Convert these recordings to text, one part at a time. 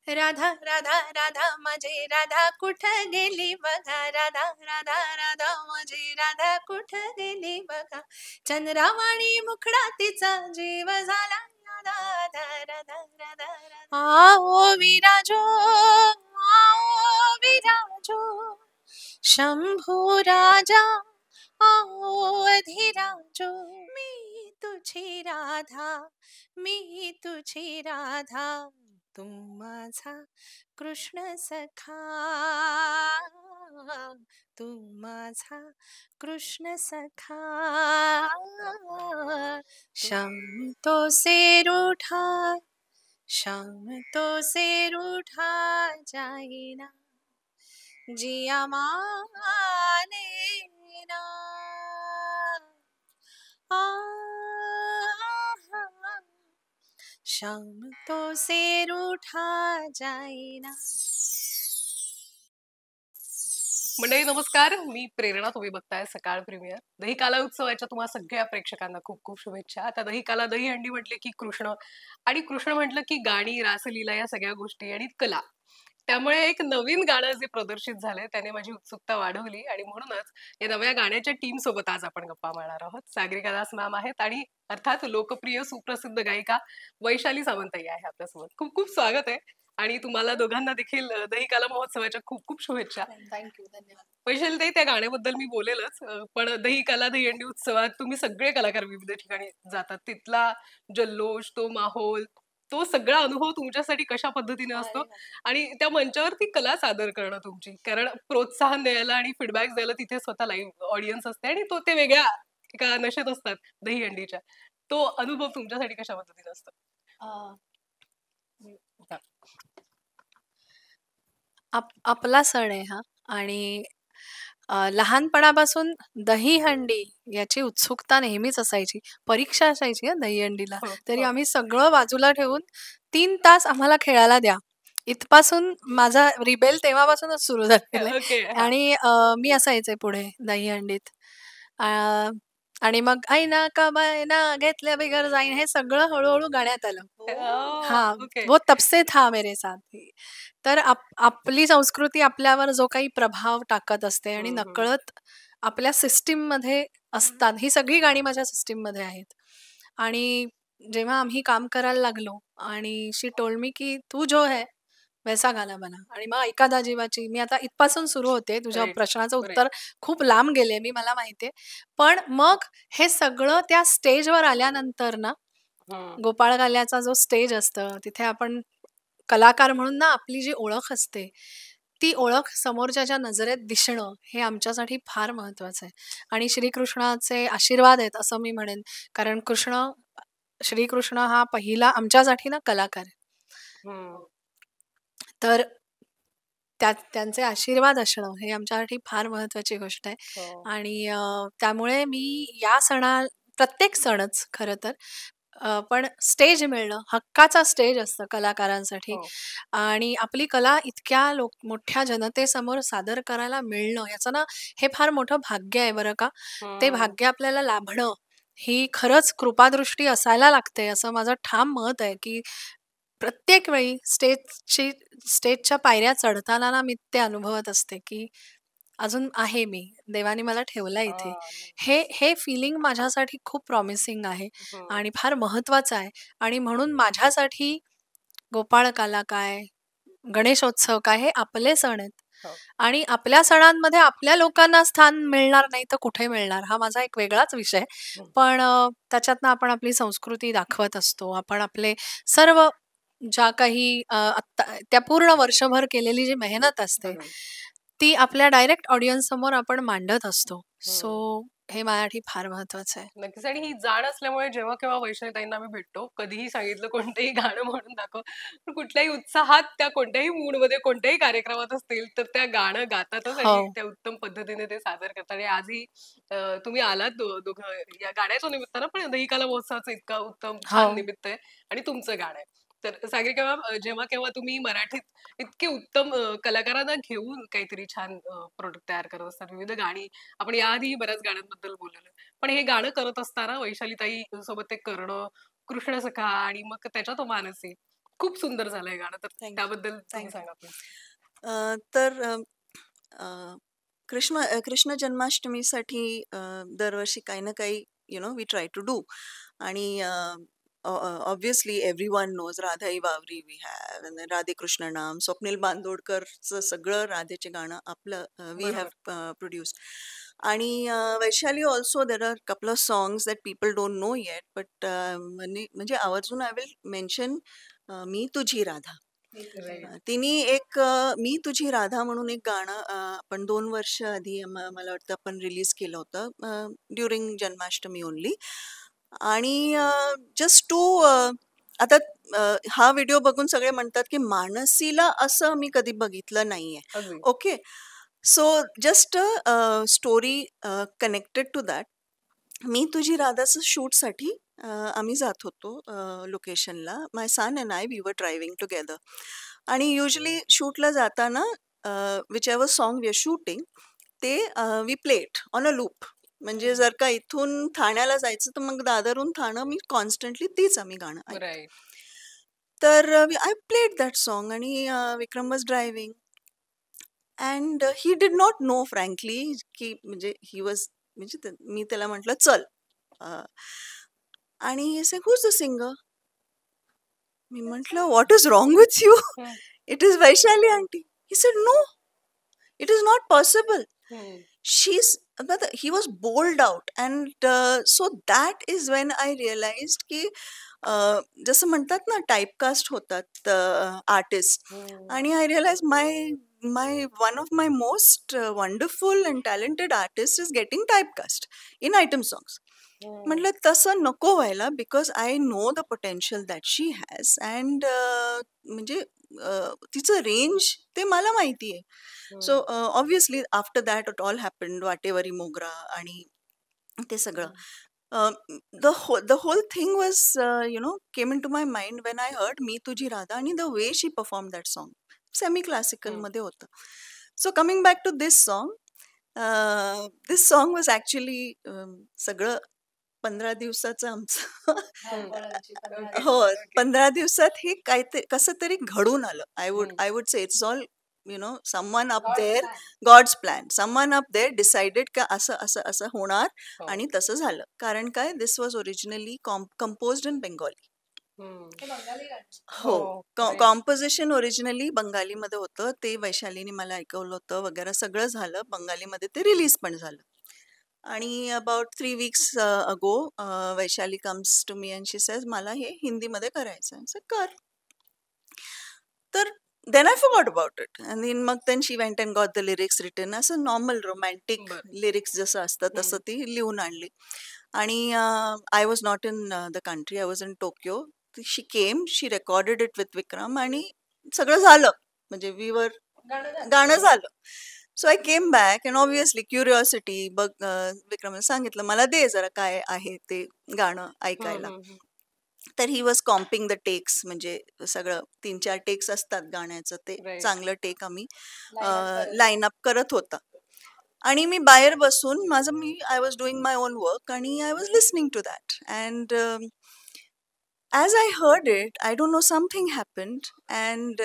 राधा राधा राधा माझी राधा कुठं गेली बघा, राधा राधा राधा माझी राधा कुठं गेली बघा, चंद्रावाणी मुखडा तिचा जीव झाला, राधा राधा राधा राधा आओ विराजो, आओ विराजो, शंभू राजा आओ अधिराजो, मी तुझी राधा, मी तुझी राधा, तू माझा कृष्ण सखा, तू माझा कृष्ण सखा, शाम तो से रूठा, शाम तो से रूठा जाए ना, जिया माने ना, शाम तो से रूठा जाए ना. मंडळी नमस्कार, मी प्रेरणा. तुम्ही बघताय सकाळ प्रीमियर. दही काला उत्सवाच्या तुम्हाला सगळ्या प्रेक्षकांना खूप खूप शुभेच्छा. आता दही काला दही हंडी म्हटले की कृष्ण, आणि कृष्ण म्हटलं की गाणी, रासलीला या सगळ्या गोष्टी आणि कला. त्यामुळे एक नवीन गाणं जे प्रदर्शित झालंय त्याने माझी उत्सुकता वाढवली, आणि म्हणूनच या नव्या गाण्याच्या टीम सोबत आज आपण गप्पा मारणार आहोत. सागरिका दास मॅम आहेत आणि अर्थात लोकप्रिय सुप्रसिद्ध गायिका वैशाली सावंतई आहे आपल्यासोबत. खूप खूप स्वागत आहे, आणि तुम्हाला दोघांना देखील दही काला महोत्सवाच्या खूप खूप शुभेच्छा. थँक्यू, धन्यवाद. वैशाली, त्या गाण्याबद्दल मी बोलेलच, पण दही काला दहीहंडी उत्सवात तुम्ही सगळे कलाकार विविध ठिकाणी जातात, तिथला जल्लोष, तो माहोल, तो सगळा अनुभव तुमच्यासाठी कशा पद्धतीने असतो, आणि त्या मंचावरती कला सादर करणं तुमची, कारण प्रोत्साहन द्यायला आणि फीडबॅक द्यायला तिथे स्वतः लाईव्ह ऑडियन्स असते, आणि तो ते वेगळ्या एका नशेत असतात दहीहंडीच्या. तो अनुभव तुमच्यासाठी कशा पद्धतीने असतो? आपला सण आहे हा, आणि लहानपणापासून दहीहंडी याची उत्सुकता नेहमीच असायची. परीक्षा असायची हा दहीहंडीला, हो, तरी हो. आम्ही सगळं बाजूला ठेवून 3 तास आम्हाला खेळायला द्या, इथपासून माझा रिबेल तेव्हापासूनच सुरू झालेला आहे. ओके. आणि मी असायचे पुढे दहीहंडीत. आणि मग "ऐना का बायना घेतल्या बिगर जाईन" हे सगळं हळूहळू गाण्यात आलं. हां, ओके. वो तब से था मेरे साथ. तर आपली संस्कृती आपल्यावर जो काही प्रभाव टाकत असते आणि नकळत आपल्या सिस्टीममध्ये असतात. ही सगळी गाणी माझ्या सिस्टीममध्ये आहेत. आणि जेव्हा आम्ही काम करायला लागलो आणि शी टोल्ड मी की "तू जो है वैसा गाना बना." आणि मग "ऐका दाजीबाची" मी आता इथपासून सुरू होते. तुझ्या राईट, प्रश्नाचं राईट. उत्तर खूप लांब गेले मी, मला माहिती आहे. पण मग हे सगळं त्या स्टेजवर आल्यानंतर ना, गोपाळ गाल्याचा जो स्टेज असतं, तिथे आपण कलाकार म्हणून ना आपली जी ओळख असते, ती ओळख समोरच्याच्या नजरेत दिसणं हे आमच्यासाठी फार महत्वाचं आहे. आणि श्रीकृष्णाचे आशीर्वाद आहेत असं मी म्हणेन. कारण श्रीकृष्ण हा पहिला आमच्यासाठी ना कलाकार आहे. तर त्यांचे आशीर्वाद असणं हे आमच्यासाठी फार महत्वाची गोष्ट आहे. हो. आणि त्यामुळे मी या प्रत्येक सणच खरं तर, पण स्टेज मिळणं, हक्काचा स्टेज असतं कलाकारांसाठी, हो. आणि आपली कला इतक्या मोठ्या जनतेसमोर सादर करायला मिळणं, याचं ना हे फार मोठं भाग्य आहे बरं का. ते भाग्य आपल्याला लाभणं ही खरंच कृपादृष्टी असायला लागते, असं माझं ठाम मत आहे. की प्रत्येक वेळी स्टेजच्या पायऱ्या चढताना ना मी ते अनुभवत असते की अजून आहे मी, देवाने मला ठेवला इथे. हे हे फिलिंग माझ्यासाठी खूप प्रॉमिसिंग आहे आणि फार महत्वाचं आहे. आणि म्हणून माझ्यासाठी गोपाळ काला काय, गणेशोत्सव काय, हे आपले सण आहेत. हो. आणि आपल्या सणांमध्ये आपल्या लोकांना स्थान मिळणार नाही तर कुठे मिळणार, हा माझा एक वेगळाच विषय. पण त्याच्यातनं आपण आपली संस्कृती दाखवत असतो. आपण आपले सर्व ज्या काही त्या पूर्ण वर्षभर केलेली जी मेहनत असते, ती आपल्या डायरेक्ट ऑडियन्स समोर आपण मांडत असतो. सो हे माझ्यासाठी फार महत्वाचं आहे. नक्कीच. आणि ही जाण असल्यामुळे जेव्हा केव्हा वैष्णवीताईंना आम्ही भेटतो, कधीही सांगितलं कोणतंही गाणं म्हणून दाखव, पण कुठल्याही उत्साहात, त्या कोणत्याही मूडमध्ये, कोणत्याही कार्यक्रमात असतील तर त्या गाणं गातातच, हो. आणि त्या उत्तम पद्धतीने ते सादर करतात. आणि आजही तुम्ही आलात दोघं या गाण्याच्या निमित्तानं, पण दहीकाला महोत्सवाचं इतका उत्तम छान निमित्त आहे, आणि तुमचं गाणं आहे. तर सागरिका मॅम, जेव्हा केव्हा तुम्ही मराठीत इतके उत्तम कलाकारांना घेऊन काहीतरी छान प्रोडक्ट तयार करत असतात, विविध गाणी, आपण याआधी बऱ्याच गाण्यांबद्दल बोललेलो, पण हे गाणं करत असताना वैशालीताई सोबत ते करणं, कृष्ण सखा आणि मग त्याच्या तो मानसी, खूप सुंदर झालंय गाणं, तर थँक्यू त्याबद्दल तुम्ही थँक्यू. सांगा प्लीज. तर कृष्ण जन्माष्टमीसाठी दरवर्षी काही ना काही वी ट्राय टू डू. आणि obviously every one knows Radhai Bawari we have, Radhe Krishna नाम, स्वप्नील बांदोडकरचं सगळं राधेचे गाणं आपलं वी हॅव बरोबर. प्रोड्यूस्ड. आणि Vaishali also there are couple of songs that people don't know yet, but म्हणजे आवर्जून आय विल मेन्शन मी तुझी राधा. राईट. तिने एक मी तुझी राधा म्हणून एक गाणं आपण 2 वर्ष आधी मला वाटतं आपण रिलीज केलं होतं ड्युरिंग जन्माष्टमी ओनली. आणि जस्ट टू आता हा व्हिडिओ बघून सगळे म्हणतात की मानसीला असं मी कधी बघितलं नाहीये. अगदी. Okay, so just story connected to that. मी तुझी राधाचं शूटसाठी आम्ही जात होतो लोकेशनला. My son and I we were driving together. आणि युजली शूटला जाताना whichever song we are shooting ते we play it on a loop. म्हणजे जर का इथून ठाण्याला जायचं तर मग दादरहून ठाणं मी कॉन्स्टंटली तीच आम्ही गाणं ऐकतो. राईट. तर आय प्लेड दॅट सॉन्ग आणि Vikram was driving and he did not know frankly की म्हणजे ही वॉज म्हणजे मी त्याला म्हटलं चल. आणि से हूज द सिंगर. मी म्हटलं what is wrong with you, it is Vaishali aunty. He said no, it is not possible. She's but he was bowled out, and so that is when I realized की जसं म्हणतात ना typecast होतात artist. आणि I realise my one of my most wonderful and talented artist is getting typecast in item songs. म्हटलं तसं नको व्हायला, because I know the potential that she has. And म्हणजे तिचं रेंज ते मला माहिती आहे. So obviously after that it all happened, वाटेवरी मोगरा आणि ते सगळं. The whole thing was came into my mind when I heard मी तुझी राधा आणि the way she performed that song. Semi classical मध्ये होतं. So coming back to this song, this song was actually सगळं 15 दिवसाचं आमचं हो, 15 दिवसात हे काय ते कसं तरी घडून आलं. I would say it's all someone up there, God's plan. Someone up there decided का असं असं असं होणार आणि तसं झालं. कारण काय, this was originally composed in Bengali. हो, कॉम्पोजिशन ओरिजिनली बंगालीमध्ये होतं. ते वैशालीने मला ऐकवलं होतं वगैरे, सगळं झालं बंगालीमध्ये. ते रिलीज पण झालं. आणि about 3 weeks ago Vaishali comes to me and she says मला हे हिंदीमध्ये करायचं आहे. कर. तर then I forgot about it. And then मग then she went and got the lyrics written. असं नॉर्मल रोमॅन्टिक लिरिक्स जसं असतं तसं ती लिहून आणली. आणि I was not in the country, I was in Tokyo. She came, she recorded it with Vikram आणि सगळं झालं. म्हणजे गाणं झालं. So I came back and obviously curiosity बघ, विक्रमने सांगितलं मला दे जरा काय आहे ते गाणं ऐकायला. तर ही वॉज कॉम्पिंग द टेक्स. म्हणजे सगळं 3-4 टेक्स असतात गाण्याचं, ते चांगलं टेक आम्ही लाईन अप करत होता. आणि मी बाहेर बसून I was doing my own work आणि I was listening to that. And as I heard it, I don't know, something happened and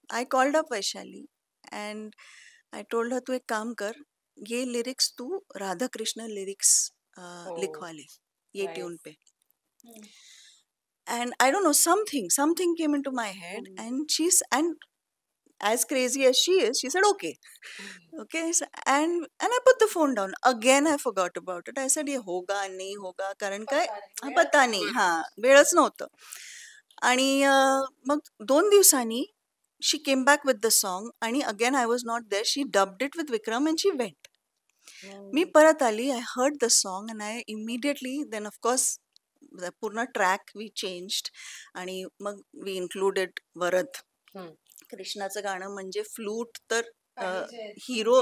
I called up Vaishali and I told her तू एक काम कर, ये लिरिक्स तू राधा कृष्ण लिरिक्स लिखवा ले, ये ट्यून पे. And I don't know, something came into my head, and as crazy as she is, she said okay. And I put the phone down again. I forgot about it. I said ये होगा नहीं होगा, कारण काय पता नाही. हा, वेळच नव्हतं. आणि मग 2 दिवसांनी she came back with the song आणि again I was not there. She dubbed it with Vikram and she went. मी परत आली, I heard the song and I immediately, then of course पूर्ण ट्रॅक वी चेंज्ड आणि मग we included Varad. कृष्णाचं गाणं म्हणजे flute तर hero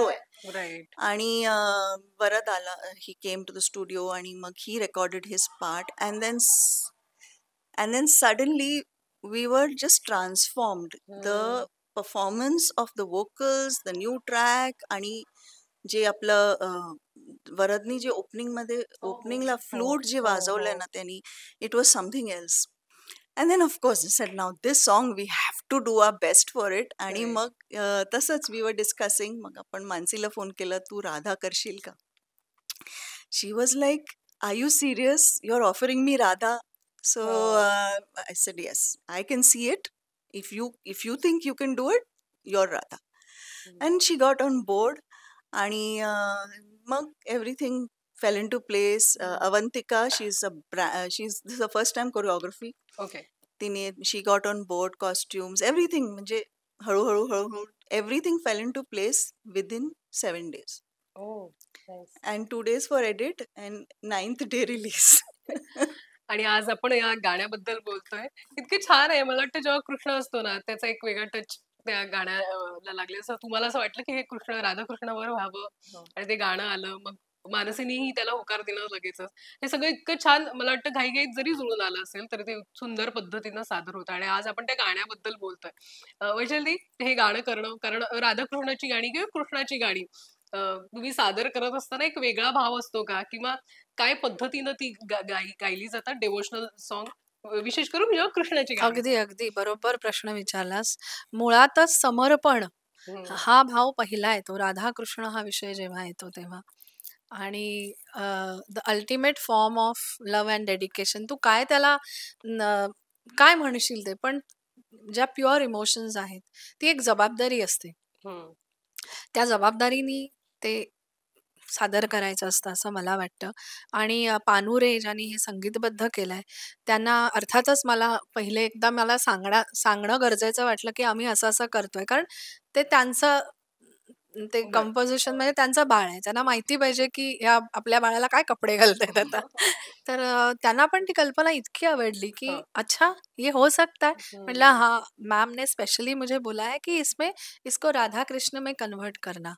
आहे. आणि वरद आला, he came to the studio आणि मग he recorded his part. And then suddenly we were just transformed. The performance of the vocals, the new track, आणि जे आपलं वरदनी जे ओपनिंगला फ्लूट जे वाजवलंय ना त्यांनी, it was something else. And then of course said now this song we have to do our best for it. आणि Correct. मग तसंच वी वर डिस्कसिंग. मग आपण मानसीला फोन केला, तू राधा करशील का? She was like, are you serious? You are offering me Radha? So I said, yes, I can see it. If you think you can do it, you're Radha. And she got on board. आणि मग everything fell into place. Avantika, she's this is the first time choreography. Okay. तिने she got on board, costumes, everything. म्हणजे हळूहळू everything fell into place within 7 days. Oh, nice. And 2 days for edit and 9th day release. आणि आज आपण या गाण्याबद्दल बोलतोय. इतके छान आहे. मला वाटतं जेव्हा कृष्ण असतो ना, त्याचा एक वेगळा टच त्या गाण्याला लागले. असं तुम्हाला असं वाटलं की हे कृष्ण राधाकृष्णावर व्हावं आणि ते गाणं आलं. मग मानसीनेही त्याला होकार दिला लगेचच. हे सगळं इतकं छान मला वाटतं घाईघाईत जरी जुळून आलं असेल तरी ते सुंदर पद्धतीनं सादर होतं आणि आज आपण त्या गाण्याबद्दल बोलतोय. वैशाली, हे गाणं करणं, कारण राधाकृष्णाची गाणी किंवा कृष्णाची गाणी तुम्ही सादर करत असताना एक वेगळा भाव असतो का? किंवा काय पद्धतीनं ती गायली जातात डिव्होशनल सॉन्ग, विशेष करून जेव्हा कृष्णाची गाणी? अगदी अगदी बरोबर प्रश्न विचारलास. मुळातच समर्पण हा भाव पहिला येतो राधाकृष्ण हा विषय जेव्हा येतो तेव्हा. आणि the ultimate form of love and dedication, तू काय त्याला काय म्हणशील ते, पण ज्या प्युअर इमोशन्स आहेत ती एक जबाबदारी असते. त्या जबाबदारीनी ते सादर करायचं असतं असं मला वाटतं. आणि पानुरे ज्यांनी हे संगीतबद्ध केलंय त्यांना अर्थातच मला पहिले एकदा मला सांगणं गरजेचं वाटलं की आम्ही असं असं करतोय, कारण ते त्यांचं ते कंपोजिशन म्हणजे त्यांचं बाळ आहे, त्यांना माहिती पाहिजे की या आपल्या बाळाला काय कपडे घालतायत आता. तर त्यांना पण ती कल्पना इतकी आवडली की अच्छा ये हो सकता है. म्हटलं हाँ, मैम ने स्पेशली मुझे बोला है कि इसमें इसको राधा कृष्ण में कन्वर्ट करना.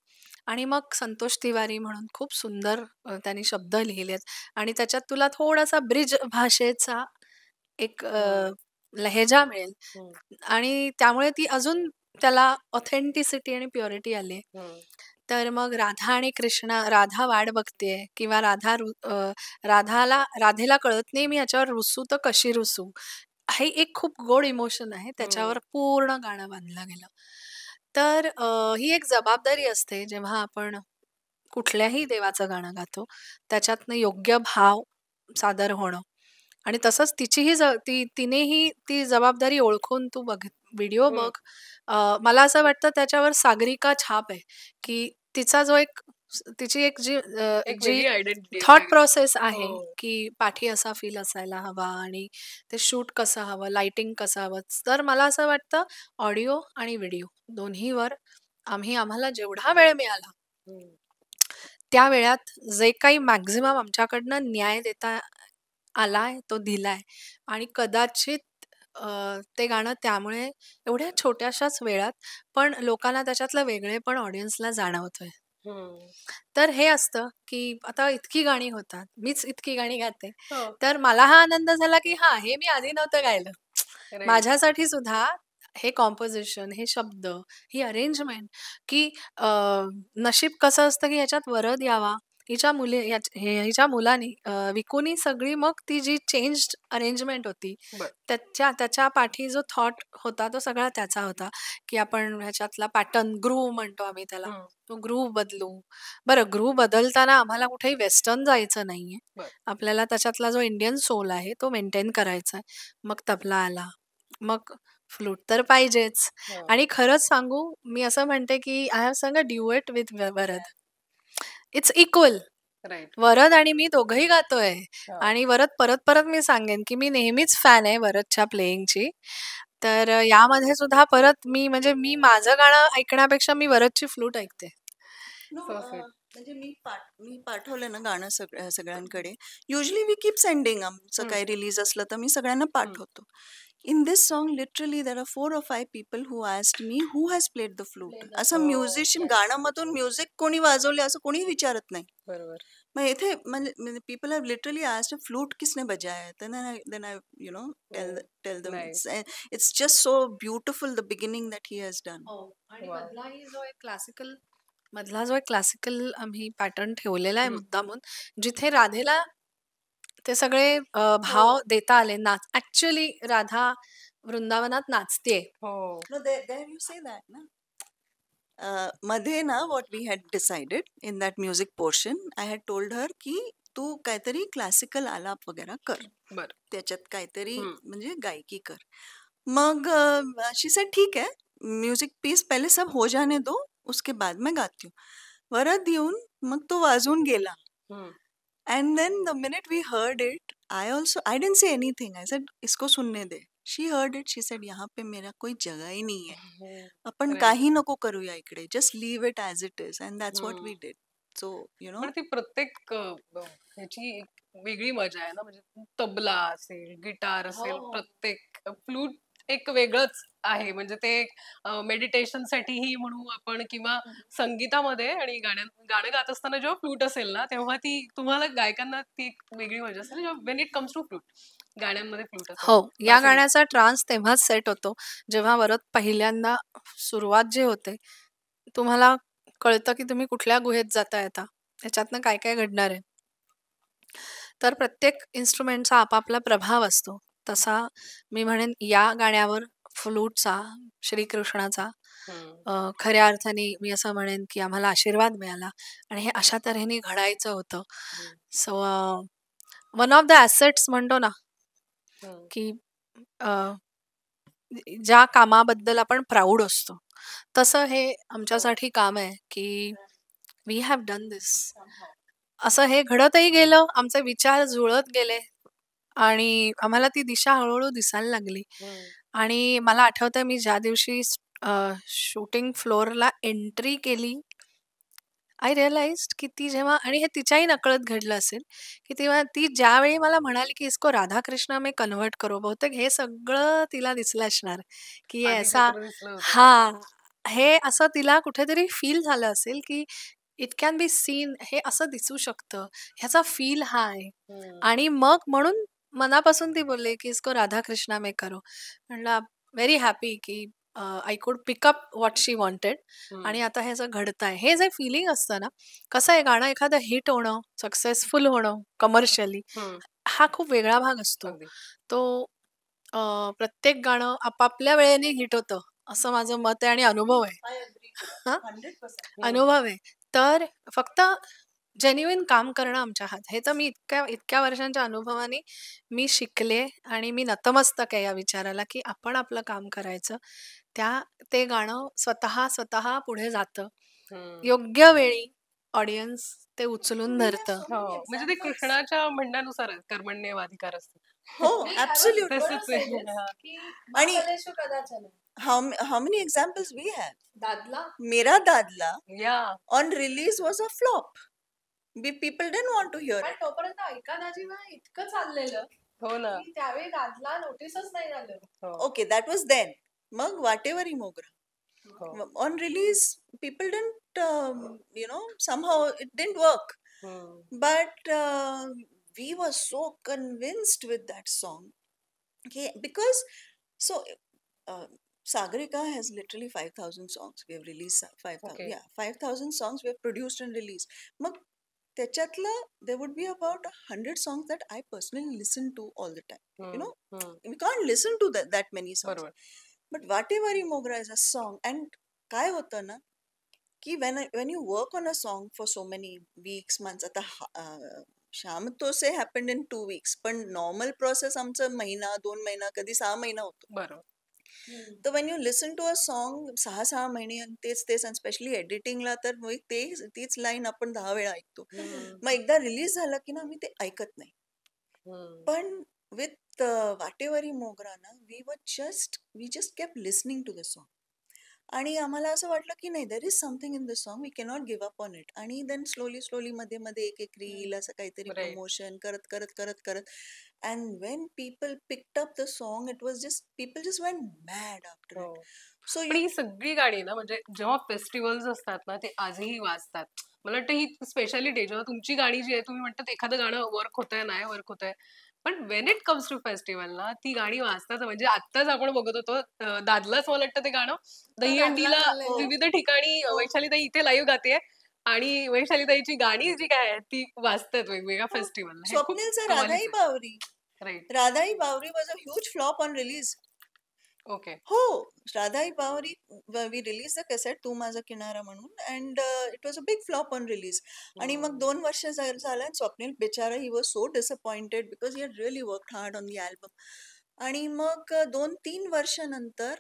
आणि मग संतोष तिवारी म्हणून खूप सुंदर त्यांनी शब्द लिहिलेत आणि त्याच्यात तुला थोडासा ब्रिज भाषेचा एक लहेजा मिळेल आणि त्यामुळे ती अजून त्याला ऑथेंटिसिटी आणि प्युरिटी आली. तर मग राधा आणि कृष्णा, राधा वाट बघतेय किंवा राधेला कळत नाही मी याच्यावर रुसू तर कशी रुसू, हे एक खूप गोड इमोशन आहे, त्याच्यावर पूर्ण गाणं बांधलं गेलं. तर ही एक जबाबदारी असते जेव्हा आपण कुठल्याही देवाचं गाणं गातो, त्याच्यातनं योग्य भाव सादर होणं. आणि तसंच तिनेही ती जबाबदारी ओळखून तू बघ, व्हिडिओ बघ. मला असं वाटतं त्याच्यावर सागरिका छाप आहे की तिचा जो तिची एक जी थॉट प्रोसेस आहे की पाठी असा फील असायला हवा आणि ते शूट कसं हवं, लाइटिंग कसं हवं. तर मला असं वाटतं ऑडिओ आणि व्हिडिओ दोन्हीवर आम्हाला जेवढा वेळ मिळाला त्या वेळात जे काही मॅक्झिमम आमच्याकडनं न्याय देता आलाय तो दिलाय. आणि कदाचित ते गाणं त्यामुळे एवढ्या छोट्याशाच वेळात पण लोकांना त्याच्यातलं वेगळेपण ऑडियन्सला जाणवतोय. तर हे असतं की आता इतकी गाणी होतात, मीच इतकी गाणी गाते, तर मला हा आनंद झाला की हा हे मी आधी नव्हतं गायलं. माझ्यासाठी सुद्धा हे कॉम्पोजिशन, हे शब्द, ही अरेंजमेंट की नशीब कसं असतं की ह्याच्यात वरद यावा, हिच्या मुलानी विकूनी सगळी मग ती जी चेंज अरेंजमेंट होती त्याच्या पाठी जो थॉट होता तो सगळा त्याचा होता की आपण ह्याच्यातला पॅटर्न ग्रूव म्हणतो आम्ही त्याला, तो ग्रूव बदलू. बरं, ग्रूव बदलताना आम्हाला कुठेही वेस्टर्न जायचं नाहीये, आपल्याला त्याच्यातला जो इंडियन सोल आहे तो मेंटेन करायचा आहे. मग तबला आला, मग फ्लूट तर पाहिजेच. आणि खरंच सांगू, मी असं म्हणते की I have sung a duet with Varad. It's equal. Varad आणि मी दोघंही गातोय. आणि परत परत मी सांगेन की मी नेहमीच फॅन आहे वरदच्या प्लेइंगची. तर यामध्ये सुद्धा परत मी माझं गाणं ऐकण्यापेक्षा मी वरदची फ्लूट ऐकते. म्हणजे मी पाठवलं ना गाणं सगळ्यांकडे. Usually we keep sending. आमचं काही रिलीज असलं तर मी सगळ्यांना पाठवतो. In this song, literally, there are 4 or 5 people who asked me who has played the flute. असं म्युझिशियन गाण्यामधून म्युझिक कोणी वाजवले असं कोणी विचारत नाही. मग इथे म्हणजे people have literally asked flute किसने बजाया. then I tell them it's just so beautiful the beginning that he has done. आणि मधला जो एक क्लासिकल आम्ही पॅटर्न ठेवलेला आहे मुद्दामून, जिथे राधेला ते सगळे भाव देता आले. ऍक्च्युअली राधा वृंदावनात नाचतेय. हो. No, there you say that, na. मध्ये ना what we had decided in that music portion, I had told her की तू काहीतरी क्लासिकल आलाप वगैरे कर, बर. त्याच्यात काहीतरी हम्म. म्हणजे गायकी कर. मग शी सेड ठीक है, म्यूजिक पीस पहले सब हो जाने दो, उसके बाद मैं गाती हूँ. वरद येऊन मग तो वाजून गेला. हम्म. And then the minute we heard it, I didn't say anything. I said, इसको सुनने दे. She heard it. She said, यहाँ पे मेरा कोई जगह ही नहीं है. हम्म. आपण Right. काही नको करूया इकडे. Just leave it as it is. And that's what हम्म. we did. So, you know. पण ती प्रत्येक ह्याची एक वेगळी मजा आहे ना, म्हणजे तबला असेल, गिटार असेल, हो. प्रत्येक फ्लूट एक वेगळंच आहे. म्हणजे ते मेडिटेशन साठीही म्हणू आपण, किंवा संगीतामध्ये आणि गाणं गात असताना जेव्हा फ्लूट असेल ना, तेव्हा ती तुम्हाला गायकांना ती एक वेगळी मजा असते जेव्हा when it comes to flute, गाण्यांमध्ये फ्लूट असेल. हो, या बासरी. गाण्याचा ट्रान्स तेव्हाच सेट होतो जेव्हा वरद पहिल्यांदा सुरुवात जे होते, तुम्हाला कळतं की तुम्ही कुठल्या गुहेत जाताय आता, त्याच्यातनं काय काय घडणार आहे. तर प्रत्येक इन्स्ट्रुमेंटचा आपापला प्रभाव असतो. तसा मी म्हणेन या गाण्यावर फ्लूटचा, श्रीकृष्णाचा हम्म. खऱ्या अर्थाने मी असं म्हणेन की आम्हाला आशीर्वाद मिळाला आणि हे अशा तऱ्हेने घडायचं होतं. हम्म. So one of the assets म्हणतो ना हम्म. की अ, ज्या कामाबद्दल आपण प्राऊड असतो, तसं हे आमच्यासाठी काम आहे की वी हॅव डन दिस. असं हे घडतही गेलं, आमचे विचार जुळत गेले आणि आम्हाला ती दिशा हळूहळू दिसायला लागली. हम्म. आणि मला आठवतंय मी ज्या दिवशी शूटिंग फ्लोअरला एंट्री केली, आय रिअलाइज्ड की ती जेव्हा, आणि हे तिच्याही नकळत घडलं असेल, की तेव्हा ती ज्यावेळी मला म्हणाली की इसको राधाकृष्णा में कन्वर्ट करो, बहुतेक हे सगळं तिला दिसलं असणार की हे आधी असा, चित्र दिसलं होतं. हा, हे असं तिला कुठेतरी फील झालं असेल की इट कॅन बी सीन, हे असं दिसू शकतं, ह्याचा फील हा आहे. हम्म. आणि मग म्हणून मनापासून ती बोलली की इसको राधाकृष्णा में करो. म्हणलं व्हेरी हॅपी की I could pickup what she wanted. हम्म. आणि आता हे जे घडतंय, हे जे फिलिंग असतं ना, कसं आहे, गाणं एखादं हिट होणं, सक्सेसफुल होणं कमर्शियली, हम्म. हा खूप वेगळा भाग असतो. अगदी. तो प्रत्येक गाणं आपापल्या वेळेने हिट होतं, असं माझं मत आहे आणि अनुभव आहे. I agree to that. हा? 100%. हम्म. अनुभव आहे. तर फक्त जेन्युइन काम करणं आमच्या हात. हे तर मी इतक्या वर्षांच्या अनुभवाने मी शिकले आणि मी नतमस्तक आहे या विचाराला की आपण आपलं काम करायचं. ते गाणं स्वतः पुढे जातं. हम्म. योग्य वेळी ऑडियन्स ते उचलून धरतं. हो, म्हणजे ते कृष्णाच्या म्हणण्यानुसार कर्मण्येवाधिकार असतो. हो, absolutely. तसंच आहे. हा. आणि how many examples we have? दादला मेरा दादला Yeah. on release was a flop. People didn't want to hear it. तोपर्यंत ऐका दाजीबा इतकं चाललेलं हो ना. की त्यावेळी दादला नोटीसच नाही झालं. हो. Okay, that was then. Mag whatever Mogra. हो. On release, people didn't, somehow it didn't work. हम्म. But we were so convinced with that song. Okay, because so Sagarika has literally 5,000 songs. We have released 5,000. Okay. Yeah, 5,000 songs we have produced and released. Mag त्याच्यातलं there would be about 100 songs that I personally listen to all the time. You know, we can't listen to that many songs. बरोबर. But Vatevari Mogra is a song. And काय होतं ना की when you work on a song for so many weeks, months, आता श्याम तो से happened in 2 weeks, पण normal process आमचं महिना 2 महिना कधी 6 महिना होतो. बरोबर. तर when you listen to a song 6 महिने आणि तेच आणि स्पेशली एडिटिंगला तर मग तीच लाईन आपण 10 वेळा ऐकतो. मग एकदा रिलीज झालं की ना आम्ही ते ऐकत नाही. पण विथ वाटेवरी मोगरा ना we just kept listening to the song. आणि आम्हाला असं वाटलं की नाही, there is something in the song, we cannot give up on it. आणि देन स्लोली मध्ये एक रील असं काहीतरी Right. प्रमोशन करत and when people picked up the song, it was just people just went mad after it. हो. So पण ही सगळी गाणी ना, म्हणजे जेव्हा फेस्टिवल्स असतात ना, ते आजही वाजतात. मला वाटतं ही स्पेशालिटी आहे. जेव्हा तुमची गाणी जी आहे, तुम्ही म्हणतात एखादं गाणं वर्क होतंय, नाही वर्क होतंय, पण when it comes to festival ना, ती गाणी वाजतात. म्हणजे आत्ताच आपण बघत होतो दादलाच मला वाटतं ते गाणं दहीहंडीला चाललंय. विविध ठिकाणी वैशाली ताई इथे लाईव्ह गातेय. आणि वैशालीताईची गाणी जी काय आहेत ती वाजतात वेगवेगळ्या फेस्टिवलला. हे खूप स्वप्नीलचा कमालीचं राधाई आहे. Bawari right. Radhai Bawari was a huge flop on release. Okay. हो, Radhai Bawari we release the cassette तू माझा किनारा म्हणून, and it was a big flop on release. आणि मग 2 वर्ष झालं आणि स्वप्नील बिचारा he was so disappointed because he had really work hard on the album. आणि मग 2-3 वर्षानंतर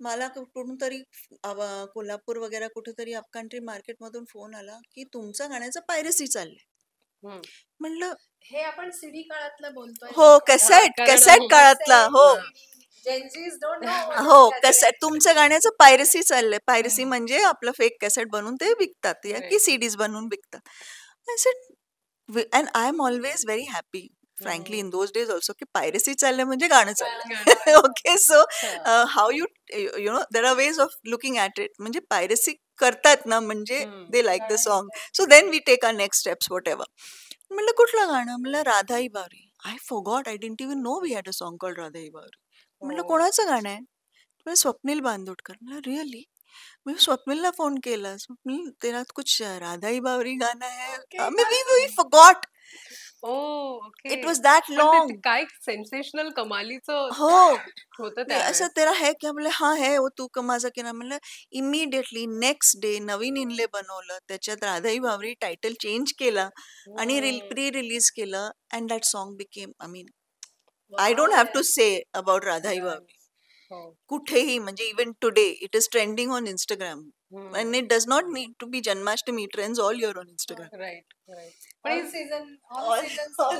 मला कुठून तरी कोल्हापूर वगैरे कुठेतरी अपकंट्री मार्केटमधून फोन आला की तुमचं गाण्याचं पायरसी चाललंय. म्हणलं हे आपण सीडी काळातलं बोलतोय हो, कॅसेट काळातला. हो हो, कॅसेट तुमच्या गाण्याचं पायरसी चाललंय. पायरसी म्हणजे आपलं फेक कॅसेट बनवून ते विकतात या की सीडीज बनवून विकतात. I said and I am always very happy frankly in those days also की पायरसी चाललंय म्हणजे गाणं चाललंय. Okay, so how you know there are ways of looking at it. म्हणजे पायरसी करतात ना म्हणजे they like the song. So then we take our next steps whatever. म्हणलं कुठलं गाणं? म्हणलं Radhai Bawari. I forgot, I didn't even know we had a song called Radhai बावरी. म्हणलं कोणाचं गाणं आहे? म्हणजे स्वप्नील बांदोडकर. म्हणलं रिअली? मी स्वप्नीलला फोन केला. स्वप्नील तेरा कुछ राधाई बावरी गाणं है? We forgot. Okay. It was that पण लॉन्ग. ते काय सेन्सेशनल कमालीचं हो, होतं मी त्यावेळेस. असं तेरा है क्या? म्हणलं हा है वो तू का माझा किनारा. म्हणलं इमिडिएटली नेक्स्ट डे नवीन इनले बनवलं, त्याच्यात राधाई बावरी टायटल चेंज केला आणि प्री रिलीज केलं, and that song became, I mean I don't have to say about Radhai Bawari. कुठेही म्हणजे even today it is trending on Instagram. And it does not need to be Janmashtami. It trends all year on Instagram. Right. All season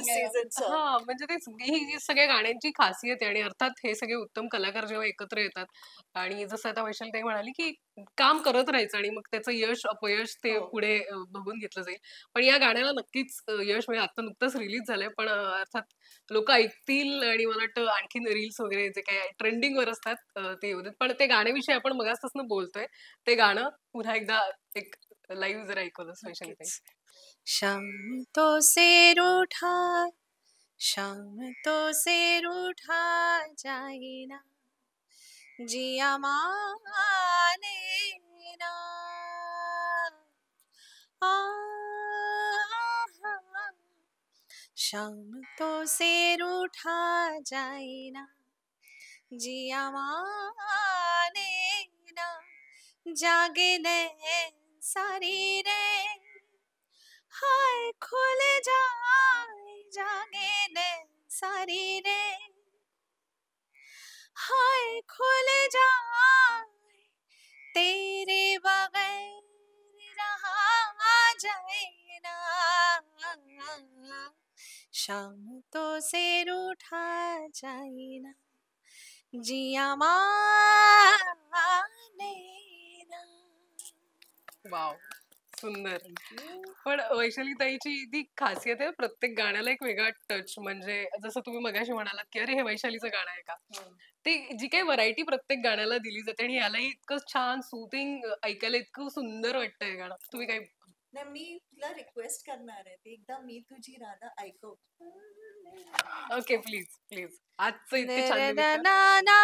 seasons song. हा, म्हणजे तेच ही जी सगळ्या गाण्यांची खासियत आहे. आणि अर्थात हे सगळे उत्तम कलाकार जेव्हा एकत्र येतात आणि जसं आता वैशालीताई म्हणाली की काम करत राहायचं आणि मग त्याचं यश अपयश ते पुढे बघून घेतलं जाईल. पण या गाण्याला नक्कीच यश म्हणजे आता नुकतंच रिलीज झालंय, पण अर्थात लोक ऐकतील आणि मला वाटतं आणखीन रील्स वगैरे जे काही ट्रेंडिंग वर असतात ते येऊ देत. पण ते गाण्याविषयी आपण मगाचपासून बोलतोय, ते गाणं पुन्हा एकदा एक लाईव्ह जर ऐकवलं वैशालीताई. शाम तो से रूठा, शाम तो से रूठा जाए ना, जिया माने ना. शाम तो से रूठा जाए ना, जिया माने ना, जागे नैन सारी रे, हाय खुल जाए जागे नैन सारी रे, हाय खुल जाए तेरे बगैर रहा जाए ना. शाम तो से रूठा जाए ना, जिया माने ना. वाव, सुंदर. पण वैशालीताईची ती खासियत आहे, प्रत्येक गाण्याला एक वेगळा टच. म्हणजे जसं तुम्ही मगाशी म्हणालात की अरे हे वैशालीचं गाणं आहे का, ते जी काही व्हरायटी प्रत्येक गाण्याला दिली जाते आणि यालाही इतकं छान सूथिंग ऐकायला इतकं सुंदर वाटतं हे गाणं. तुम्ही काही नाही, मी तुला रिक्वेस्ट करणार आहे ते एकदा मी तुझी राधा ऐकव. Okay, please please. आजचं इतके छान ना निमित्त. ना ना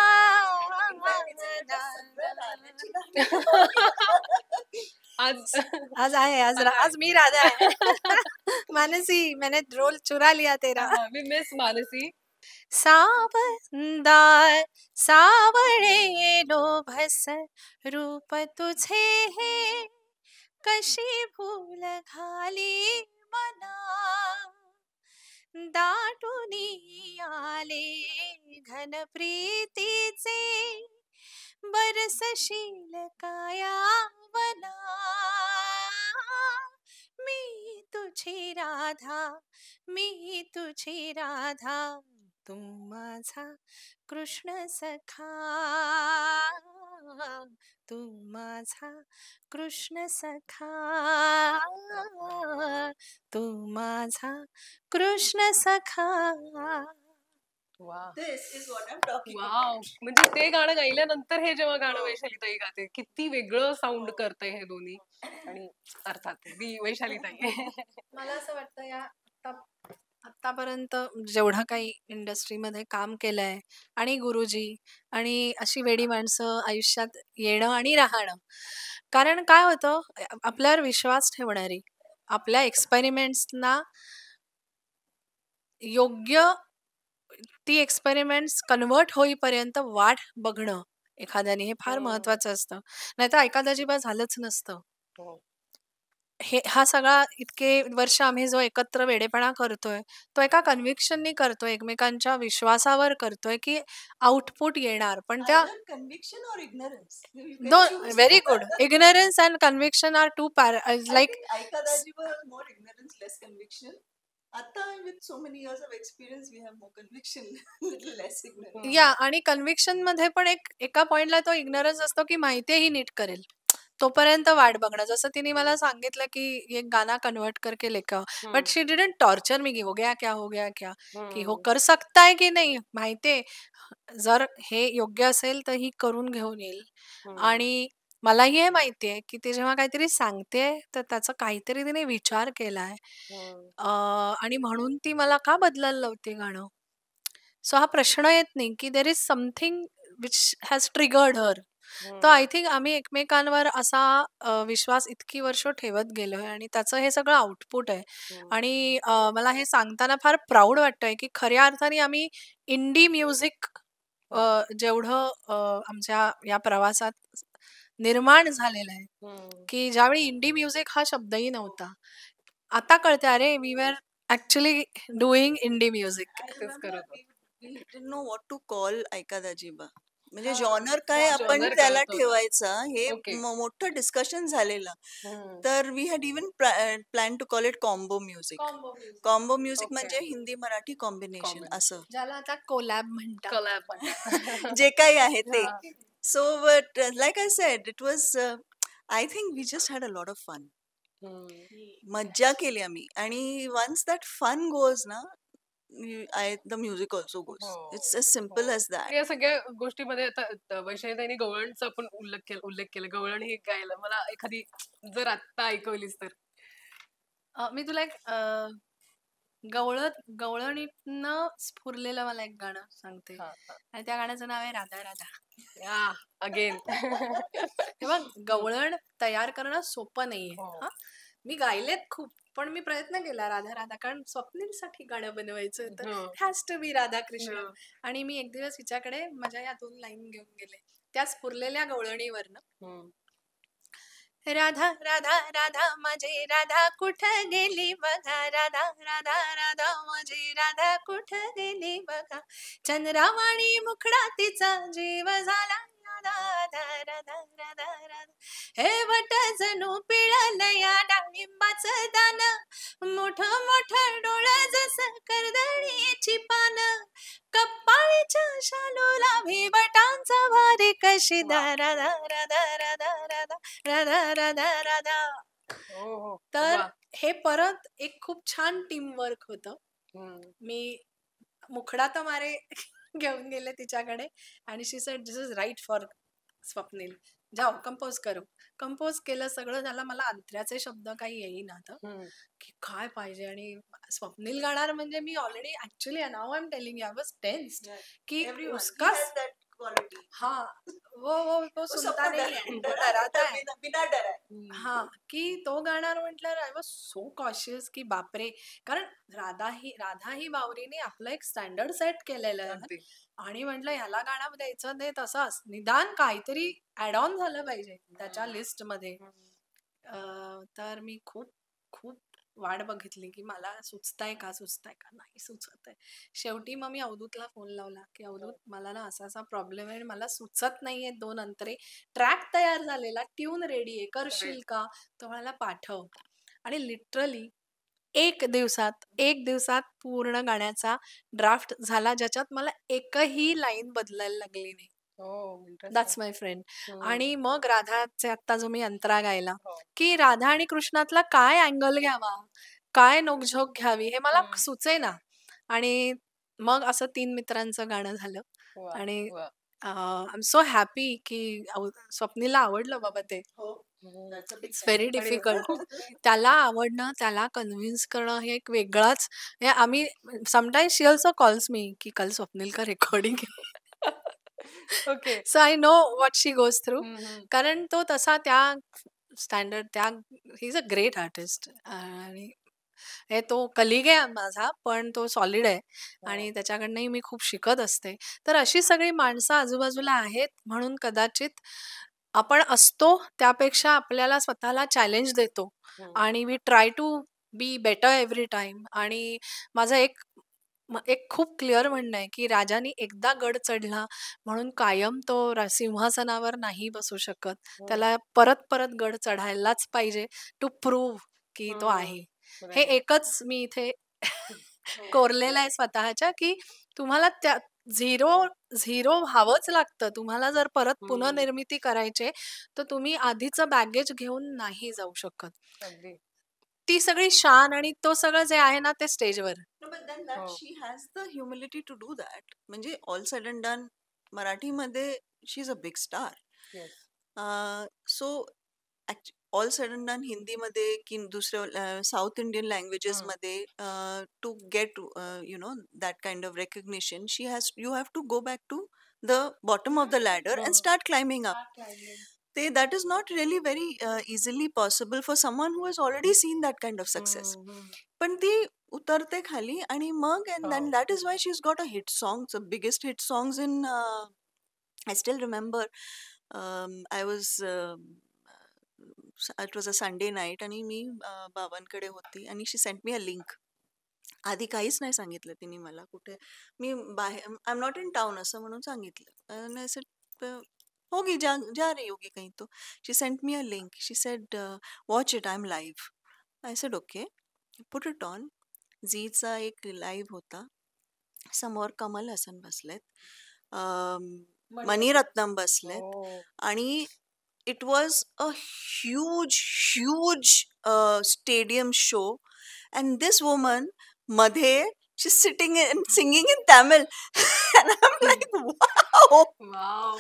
आज आज आहे, आज मी राधा है. मानसी, मैंने रोल चुरा लिया तेरा. मी मिस मानसी. सावंदार सावळे लोभस रूप तुझे हे, कशी भूल घाली मना, दाटूनी आले घन प्रीतीचे, बरसशील कायावना. मी तुझी राधा, मी तुझी राधा, तू माझा कृष्ण सखा, तू माझा कृष्ण सखा, तू माझा कृष्ण सखा. Wow, This is what I'm talking about. Wow. म्हणजे ते गाणं गायल्यानंतर हे जेव्हा गाणं वैशालीताई गाते, किती वेगळं साऊंड करतंय हे दोन्ही. आणि अर्थात ती वैशालीताई. मला असं वाटतं या आतापर्यंत जेवढं काही इंडस्ट्रीमध्ये काम केलंय आणि गुरुजी आणि अशी वेडी माणसं आयुष्यात येणं आणि राहणं. कारण काय होतं, आपल्यावर विश्वास ठेवणारी, आपल्या एक्सपेरिमेंट्सना योग्य ती एक्सपेरिमेंट्स कन्व्हर्ट होईपर्यंत वाट बघणं एखाद्याने हे फार महत्वाचं असतं. नाहीतर एखादा झालंच नसतं. हा सगळा इतके वर्ष आम्ही जो एकत्र वेडेपणा करतोय तो एका कन्व्हिक्शननी करतोय, एकमेकांच्या विश्वासावर करतोय की आउटपुट येणार. पण त्या कन्व्हिक्शन और ignorance very good. Ignorance and conviction are to like more ignorance less conviction. आता with so many years of experience we have more conviction little less ignorance. या आणि कन्व्हिक्शन मध्ये पण एका पॉइंटला तो इग्नोरन्स असतो की माहितीये ही नीट करेल, तोपर्यंत वाट बघणं. जसं तिने मला सांगितलं की एक गाना कन्वर्ट करके लेकर, बट शी डिडंट टॉर्चर मी की हो गया क्या की हो कर सकताय की नाही. माहितीये जर हे योग्य असेल तर ही करून घेऊन येईल. आणि मलाही हे माहितीये की ती जेव्हा काहीतरी सांगते तर त्याचा काहीतरी तिने विचार केलाय, आणि म्हणून ती मला का बदलायला लावते गाणं. सो हा प्रश्न येत नाही की there is something which has triggered her. तर आय थिंक आम्ही एकमेकांवर असा विश्वास इतकी वर्ष ठेवत गेलोय आणि त्याचं हे सगळं आउटपुट आहे. आणि मला हे सांगताना फार प्राऊड वाटतंय की खऱ्या अर्थाने आम्ही इंडी म्युझिक जेवढं आमच्या या प्रवासात निर्माण झालेलं आहे की ज्यावेळी इंडी म्युझिक हा शब्दही नव्हता, आता कळते अरे we were actually doing indie music. Know what to call ऐका दाजीबा. म्हणजे जॉनर काय आपण त्याला ठेवायचा हे मोठं डिस्कशन झालेलं. तर we had even plan to call it combo music. Combo music म्हणजे हिंदी मराठी कॉम्बिनेशन असं, ज्याला आता कोलॅब म्हणतात. जे काही आहे ते. So but like I said it was, I think we just had a lot of fun. मज्जा केली आम्ही. आणि वन्स दॅट फन गोज ना, the music also goes. It's as simple as that. या सगळ्या गोष्टीमध्ये आता वैशालीताईंनी गवळणचा पण उल्लेख केला. गवळण हे गायला मला एखादी जर आत्ता ऐकवलीस तर. मी तुला एक गवळणीतनं स्फुरलेलं मला एक गाणं सांगते आणि त्या गाण्याचं नाव आहे राधा राधा. अगेन तेव्हा गवळण तयार करणं सोपं नाहीये. मी गायलेत खूप, पण मी प्रयत्न केला राधा राधा, कारण स्वप्नीलसाठी गाणं बनवायचं तर has to be Radha Krishna. आणि मी एक दिवस हिच्याकडे माझ्या या 2 लाईन घेऊन गेले त्या स्फुरलेल्या गवळणीवरनं. राधा राधा राधा माझी राधा कुठं गेली बघा, राधा राधा राधा माझी राधा कुठं गेली बघा, चंद्रावाणी मुखडा तिचा जीव झाला, राधा राधा राधा राधा. हे वट जणू पिळलं या डाळिंबाचं दान, मोठं मोठं डोळं जसं कर्दळीची पान, कपाळीच्या शालूला भिवटांचा भारी कशी दा, राधा राधा राधा राधा राधा राधा राधा. तर हे परत एक खूप छान टीम वर्क होतं. मी मुखडा तर मारे घेऊन गेले तिच्याकडे आणि she said this is right for Swapnil, जाओ कंपोज करो. कंपोज केलं, सगळं झालं. मला अंतऱ्याचे शब्द काही येईना तर की काय पाहिजे. आणि स्वप्नील गाणार म्हणजे मी already actually now I am telling you I was tensed की उसका हाँ वो सुनता नहीं है, वो डराता है. बिना डर है. हा की तो गाणार म्हटल्यावर आय वॉज सो कॉशियस की बापरे, कारण राधा ही बावरीने आपलं एक स्टँडर्ड सेट केलेलं आहे. आणि म्हटलं ह्याला गाणं द्यायचं ते तसंच निदान काहीतरी ऍड ऑन झालं पाहिजे त्याच्या लिस्ट मध्ये. तर मी खूप खूप वाट बघितली की मला सुचताय का नाही सुचत आहे. शेवटी मग मी अवधूतला फोन लावला की अवधूत मला ना असा प्रॉब्लेम आहे, मला सुचत नाहीये 2 अंतरे, ट्रॅक तयार झालेला, ट्यून रेडी आहे, करशील का. तो म्हणाला पाठव. आणि लिटरली एक दिवसात पूर्ण गाण्याचा ड्राफ्ट झाला, ज्याच्यात मला एकही लाईन बदलायला लागली नाही. That's my friend. आणि मग राधाचे आता जो मी अंतरा गायला की राधा आणि कृष्णातला काय अँगल घ्यावा, काय नोकझोक घ्यावी हे मला सुचेना. आणि मग असं 3 मित्रांचं गाणं झालं. आणि आय एम सो हॅपी की स्वप्नीला आवडलं बाबा ते. It's very difficult. त्याला आवडणं, त्याला कन्व्हिन्स करणं हे एक वेगळाच. आम्ही समटाईम्स शी ऑल्सो कॉल्स मी की कल स्वप्नील का recording. Okay. So I know what she goes through. कारण तो तसा त्या स्टँडर्ड त्या he is a great artist. आणि तो कलिग आहे माझा, पण तो सॉलिड आहे आणि त्याच्याकडनंही मी खूप शिकत असते. तर अशी सगळी माणसं आजूबाजूला आहेत म्हणून कदाचित आपण असतो त्यापेक्षा आपल्याला स्वतःला चॅलेंज देतो आणि we try to be better every time. आणि माझं एक खूप क्लिअर म्हणणं आहे की राजाने एकदा गड चढला म्हणून कायम तो सिंहासनावर नाही बसू शकत. त्याला परत परत गड चढायलाच पाहिजे टू प्रूव्ह की तो आहे. हे एकच मी इथे कोरलेलं आहे स्वतःच्या की तुम्हाला त्या झिरो व्हावंच लागतं. तुम्हाला जर परत पुनर्निर्मिती करायचे तर तुम्ही आधीचं बॅगेज घेऊन नाही जाऊ शकत. ती सगळी शान आणि तो सगळं जे आहे ना ते स्टेजवर. No, but then that she has the humility to do that. म्हणजे all said and done, मराठीमध्ये she is a big star. So all said and done हिंदीमध्ये की दुसऱ्या साऊथ इंडियन लँग्वेजेस मध्ये to get that kind of recognition, you have to go back to the bottom of the ladder and start climbing up. That is not really very easily possible for someone who has already seen that kind of success. पण ती उतरते खाली आणि मग and then that is why she's got a hit songs, the biggest hit songs in I still remember I was it was a Sunday night आणि मी बाबांकडे होती आणि she sent me a link. आधी काहीच नाही सांगितलं तिने मला, कुठे मी बाहेर I am not in town असं म्हणून सांगितलं. होगी जा जा रही होगी कहीं तो. She sent me a link. She said watch it, I am live. I said okay, put it on. झीचा एक लाईव्ह होता. समोर कमल हसन बसलेत, मणिरत्नम बसलेत आणि it was a huge stadium show. And this woman मध्ये she's sitting and singing in Tamil. And I'm like, wow.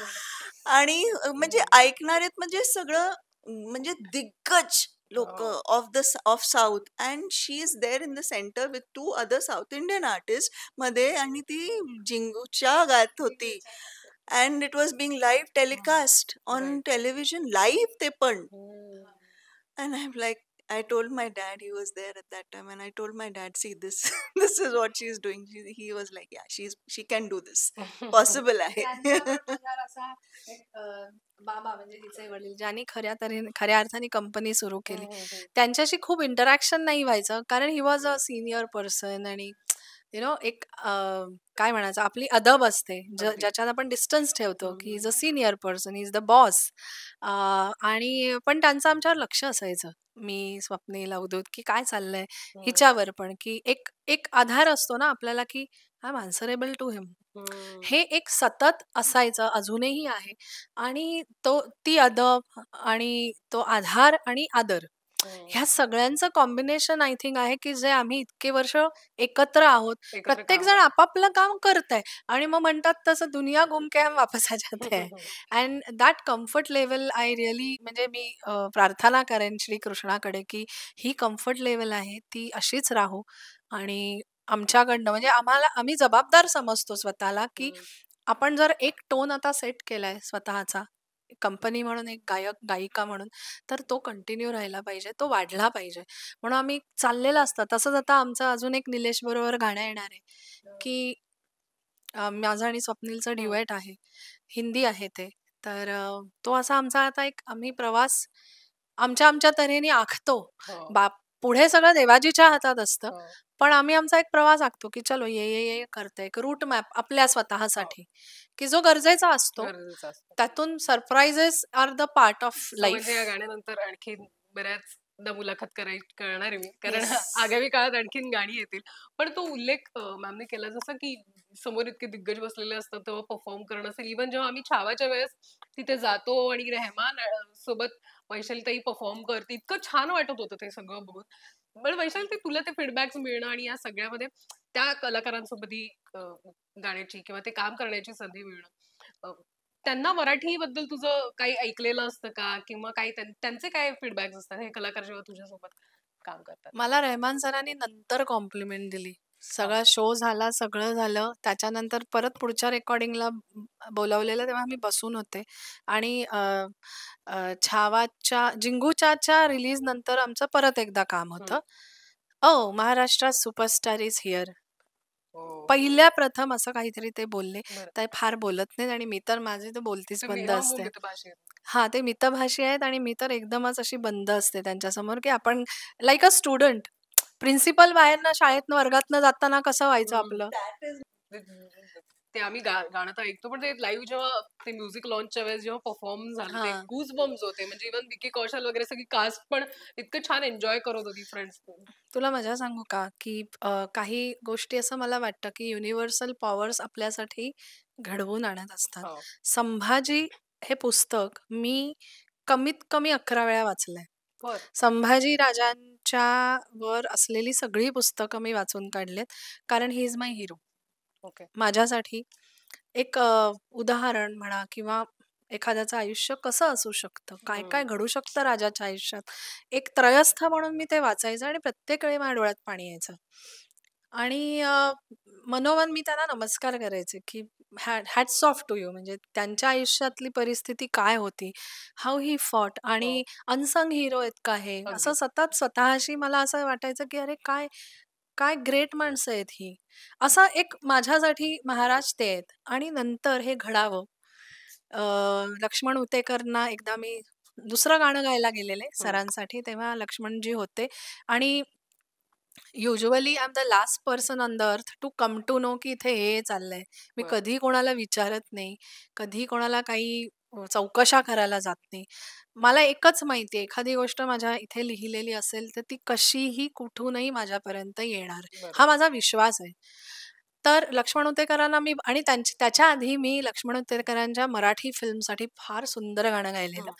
आणि म्हणजे ऐकणारेत म्हणजे सगळं म्हणजे दिग्गज लोक of South, and she is there in the centre with 2 other South Indian artist मध्ये, आणि ती जिंगूच्या गात होती. And it was being live telecast on television, live ते पण. And I'm like, I told my dad, he was there at that time, and I told my dad, see this, this is what she's doing. He was like, yeah, she can do this. Possible आहे. बाबा म्हणजे तिचे वडील ज्यांनी खऱ्या अर्थाने company सुरू केली, त्यांच्याशी खूप इंटरॅक्शन नाही व्हायचं कारण he was a senior person. आणि एक काय म्हणायचं, आपली अदब असते ज्याच्यात आपण डिस्टन्स ठेवतो की is a senior person, is the boss. आणि पण त्यांचं आमच्यावर लक्ष असायचं, मी स्वप्नील अवधूत, की काय चाललंय हिच्यावर पण, की एक आधार असतो ना आपल्याला की आय एम आन्सरेबल टू हिम. हे एक सतत असायचं, अजूनही आहे. आणि ती अदब आणि तो आधार आणि आदर ह्या सगळ्यांचं कॉम्बिनेशन आय थिंक आहे की जे आम्ही इतके वर्ष एकत्र आहोत. प्रत्येक जण आपापलं काम करतंय आणि मग म्हणतात तसं दुनिया घूम के हम वापस आ जाते हैं. And that comfort level I really, म्हणजे मी प्रार्थना करेन श्रीकृष्णाकडे की ही कम्फर्ट लेवल आहे ती अशीच राहो. आणि आमच्याकडनं म्हणजे आम्ही जबाबदार समजतो स्वतःला की आपण जर एक टोन आता सेट केलाय स्वतःचा कंपनी म्हणून, एक गायक गायिका म्हणून, तर तो कंटिन्यू राहिला पाहिजे, तो वाढला पाहिजे. म्हणून आम्ही चाललेलं असतं. तसंच आता आमचं अजून एक निलेश बरोबर गाणं येणार आहे की माझं आणि स्वप्नीलचं ड्युएट आहे, हिंदी आहे ते. तर तो असा आमचा आता एक आम्ही प्रवास आमच्या तऱ्हेने आखतो. पुढे सगळं देवाजीच्या हातात असतं, पण आम्ही आमचा एक प्रवास आखतो की चलो ये करते, एक रूट मॅप आपल्या स्वतःसाठी की जो गरजेचा असतो. त्यातून surprises are the part of life. या गाण्यानंतर आणखी बऱ्याच मुलाखत करणार आहे मी, कारण आगामी काळात आणखीन गाणी येतील. पण तो उल्लेख मॅमने केला जसं की समोर इतके दिग्गज बसलेले असतात तेव्हा परफॉर्म करणं असेल. इव्हन जेव्हा आम्ही छावाच्या वेळेस तिथे जातो आणि रेहमान सोबत वैशालीताई परफॉर्म करते, इतकं छान वाटत होतं ते सगळं बघून. पण वैशाली, तुला ते फीडबॅक्स मिळणं आणि या सगळ्यामध्ये त्या कलाकारांसोबत गाण्याची किंवा ते काम करण्याची संधी मिळणं, त्यांना मराठी बद्दल तुझं काही ऐकलेलं असतं का, किंवा काही त्यांचे काय फीडबॅक असतात हे कलाकार जेव्हा तुझ्यासोबत काम करतात? मला रेहमान सरांनी नंतर कॉम्प्लिमेंट दिली. सगळा शो झाला, सगळं झालं. त्याच्यानंतर परत पुढच्या रेकॉर्डिंगला बोलावलेलं तेव्हा मी बसून होते आणि छावाच्या जिंगूचाच्या रिलीज नंतर आमचं परत एकदा काम होतं. ओ महाराष्ट्रात सुपरस्टार इज हिअर. पहिल्या प्रथम असं काहीतरी ते बोलले. ते फार बोलत नाहीत आणि मी तर माझी तर बोलतीच बंद असते. हा, ते मितभाषी आहेत आणि मी तर एकदमच अशी बंद असते त्यांच्यासमोर, की आपण लाईक अ स्टुडंट. प्रिन्सिपल बाहेरनं शाळेतनं वर्गातनं जाताना कसं व्हायचं आपलं. ते आम्ही गाणं तर ऐकतो, पण ते लाईव्ह जेव्हा ते म्युझिक लॉन्चच्या वेळेस जेव्हा परफॉर्म झालं ते गूज बम्स होते. म्हणजे इव्हन विकी कौशल वगैरे सगळी कास्ट पण इतकं छान एन्जॉय करत होती फ्रेंड्स. तुला मजा सांगू का, की काही गोष्टी असं मला वाटतं, की युनिव्हर्सल पॉवर्स आपल्यासाठी घडवून आणत असतात. संभाजी हे पुस्तक मी कमीत कमी 11 वेळा वाचलंय. संभाजी राजांच्या वर असलेली सगळी पुस्तकं मी वाचून काढलेत, कारण ही इज माय हिरो. माझ्यासाठी एक उदाहरण म्हणा किंवा एखाद्याचं आयुष्य कसं असू शकतं, काय काय घडू शकतं राजाच्या आयुष्यात, एक त्रयस्थ म्हणून मी ते वाचायचं आणि प्रत्येक वेळी माझ्या डोळ्यात पाणी यायचं आणि मनोमन मी त्यांना नमस्कार करायचे, की हॅट्स ऑफ टू यू. म्हणजे त्यांच्या आयुष्यातली परिस्थिती काय होती, हाऊ ही फॉट, आणि अनसंग हिरो आहेत का हे, असं सतत स्वतःशी मला असं वाटायचं, की अरे काय काय ग्रेट माणसं आहेत ही. असा एक माझ्यासाठी महाराज ते आहेत. आणि नंतर हे घडावं, लक्ष्मण उतेकरना एकदा मी दुसरं गाणं गायला गेलेले सरांसाठी, तेव्हा लक्ष्मणजी होते आणि usually I am the last person on the earth to come to know की इथे हे चाललंय. मी कधी कोणाला विचारत नाही, कधी कोणाला काही चौकशा करायला जात नाही. मला एकच माहितीये, एखादी गोष्ट माझ्या इथे लिहिलेली असेल तर ती कशीही कुठूनही माझ्यापर्यंत येणार, हा माझा विश्वास आहे. तर लक्ष्मण उतेकरांना मी आणि त्याच्या आधी मी लक्ष्मण उतेकरांच्या मराठी फिल्मसाठी फार सुंदर गाणं गायलेलं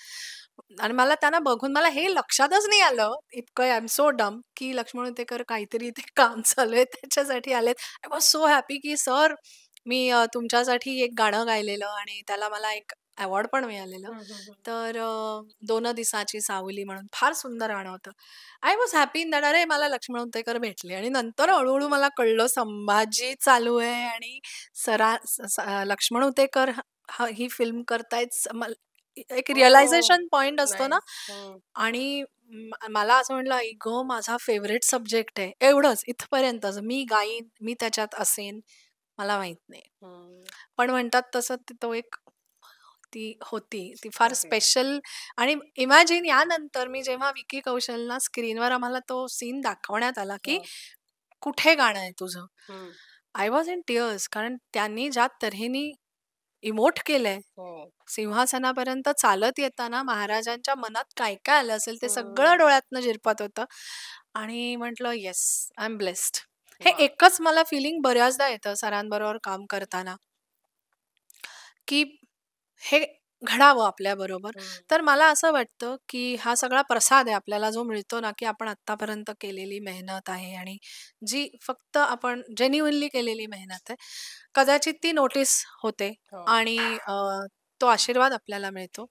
आणि मला त्यांना बघून मला हे लक्षातच नाही आलं, इतकं आय एम सो डम, की लक्ष्मण उतेकर काहीतरी इथे काम चालू आहे त्याच्यासाठी आलेत. आय वॉज सो हॅपी की सर मी तुमच्यासाठी एक गाणं गायलेलं आणि त्याला मला एक अवॉर्ड पण मिळालेलं. तर 2 दिसाची सावली म्हणून फार सुंदर गाणं होतं. I was happy in that. अरे मला लक्ष्मण उतेकर भेटले आणि नंतर हळूहळू मला कळलं संभाजी चालू आहे आणि लक्ष्मण उतेकर ही फिल्म करतायत. एक रिअलायझेशन पॉइंट असतो ना. आणि मला असं म्हटलं, आई गो माझा फेवरेट सब्जेक्ट आहे, एवढंच इथपर्यंतच. मी गाईन, मी त्याच्यात असेन, मला माहित नाही. पण म्हणतात तसं तो एक ती फार स्पेशल. आणि इमॅजिन यानंतर मी जेव्हा विकी कौशलना स्क्रीनवर आम्हाला तो सीन दाखवण्यात आला, की कुठे गाणं आहे तुझं, आय वॉज इन टिअर्स. कारण त्यांनी ज्या तऱ्हेने इमोट केलंय, सिंहासनापर्यंत चालत येताना महाराजांच्या मनात काय काय आलं असेल ते सगळं डोळ्यातनं झिरपत होतं. आणि म्हटलं येस, आय एम ब्लेस्ड. हे एकच मला फिलिंग बऱ्याचदा येतं सरांबरोबर काम करताना, की हे घडावं आपल्या बरोबर. तर मला असं वाटतं, की हा सगळा प्रसाद आहे आपल्याला जो मिळतो ना, की आपण आतापर्यंत केलेली मेहनत आहे आणि जी फक्त आपण जेन्युइनली केलेली मेहनत आहे, कदाचित ती नोटीस होते आणि तो आशीर्वाद आपल्याला मिळतो.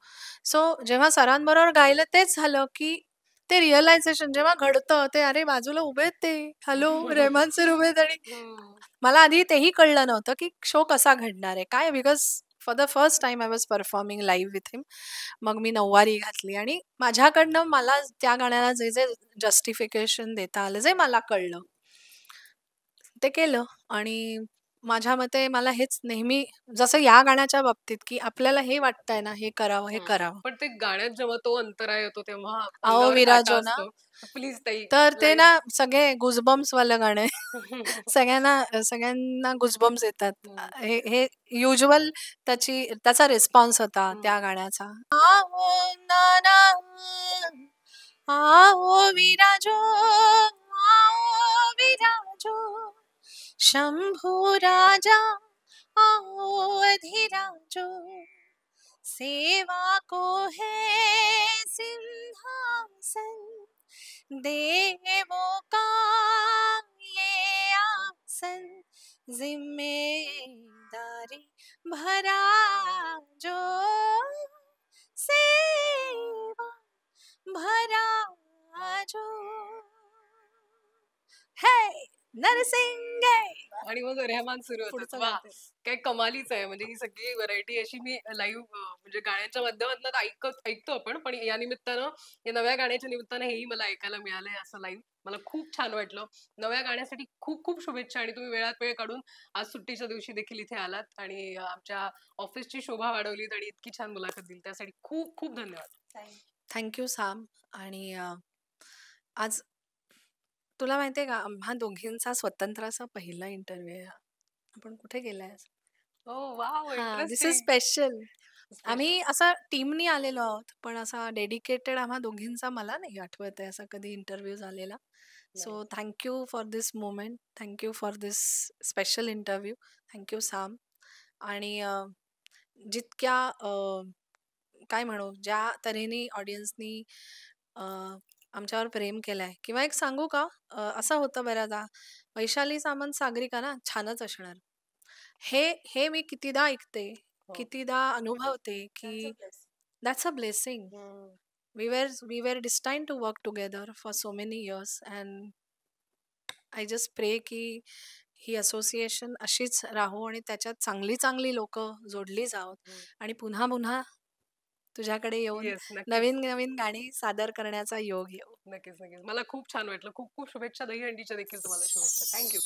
सो जेव्हा सरांबरोबर गायलं तेच झालं, की ते रिअलायझेशन जेव्हा घडतं, ते अरे बाजूला उभे आहेत ते, हॅलो रेहमान सर उभे आहेत. आणि मला आधी तेही कळलं नव्हतं, की शो कसा घडणार आहे काय, because for the first time I was performing live with him. मग मी नऊवारी घातली आणि माझ्याकडनं मला त्या गाण्याला जे जे जस्टिफिकेशन देता आलं, जे मला कळलं ते केलं. आणि माझ्या मते मला हेच नेहमी, जसं या गाण्याच्या बाबतीत, की आपल्याला हे वाटतंय ना हे करावं, हे करावं. पण ते गाण्यात जेव्हा तो अंतराय येतो तेव्हा आओ विराजो ना, प्लीज ताई. तर ते ना सगळे गुजबम्स वालं गाणं आहे. सगळ्यांना गुजबम्स येतात. हे युजुअल त्याचा रिस्पॉन्स होता त्या गाण्याचा. आओ नाना, आओ विराजो, आओ विराजो, शंभू राजा आओ अधिराजो, सेवा को है सिंहासन, देवों का ये आसन, जिम्मेदारी दारी भरा जो सेवा भरा जो हे नरसिंह आणि मग रेहमान सुरू होतात. पुढचं वा, गाते. काय कमालीच आहे. म्हणजे ही सगळी व्हरायटी अशी मी लाईव्ह म्हणजे गाण्यांच्या माध्यमातून ऐकतो आपण, पण या निमित्तानं, या नव्या गाण्याच्या निमित्तानं हेही मला ऐकायला मिळालंय असं लाईव्ह. मला खूप छान वाटलं. नव्या गाण्यासाठी खूप खूप शुभेच्छा आणि तुम्ही वेळात वेळ काढून आज सुट्टीच्या दिवशी देखील इथे आलात आणि आमच्या ऑफिसची शोभा वाढवलीत आणि इतकी छान मुलाखत दिली त्यासाठी खूप खूप धन्यवाद. थँक्यू साम. आणि आज तुला माहितीये का आम्हा दोघींचा स्वतंत्र असा पहिला इंटरव्ह्यू आहे. आपण कुठे गेलाय? ओ वाव, हा, दिस इज इंटरेस्टिंग. स्पेशल. आम्ही असा टीमनी आलेलो आहोत, पण असा डेडिकेटेड आम्हा दोघींचा मला नाही आठवत आहे असा कधी इंटरव्ह्यू झालेला. So thank you for this moment, thank you for this special interview. Thank you Saam. आणि जितक्या काय म्हणू, ज्या तऱ्हेने ऑडियन्सनी आमच्यावर प्रेम केलंय, किंवा एक सांगू का, असं होतं बऱ्याचदा, वैशाली सामंत सागरिका ना छानच असणार, हे हे मी कितीदा ऐकते, कितीदा अनुभवते की that's a blessing. we were destined to work together for so many years, and I just pray की ही असोसिएशन अशीच राहो आणि त्याच्यात चांगली चांगली लोक जोडली जावत आणि पुन्हा पुन्हा तुझ्याकडे येऊन येस, नक्कीच. नवीन नवीन गाणी सादर करण्याचा योग येऊ. नक्कीच. मला खूप छान वाटलं. खूप खूप शुभेच्छा. दहीहंडीच्या देखील तुम्हाला शुभेच्छा. थँक्यू.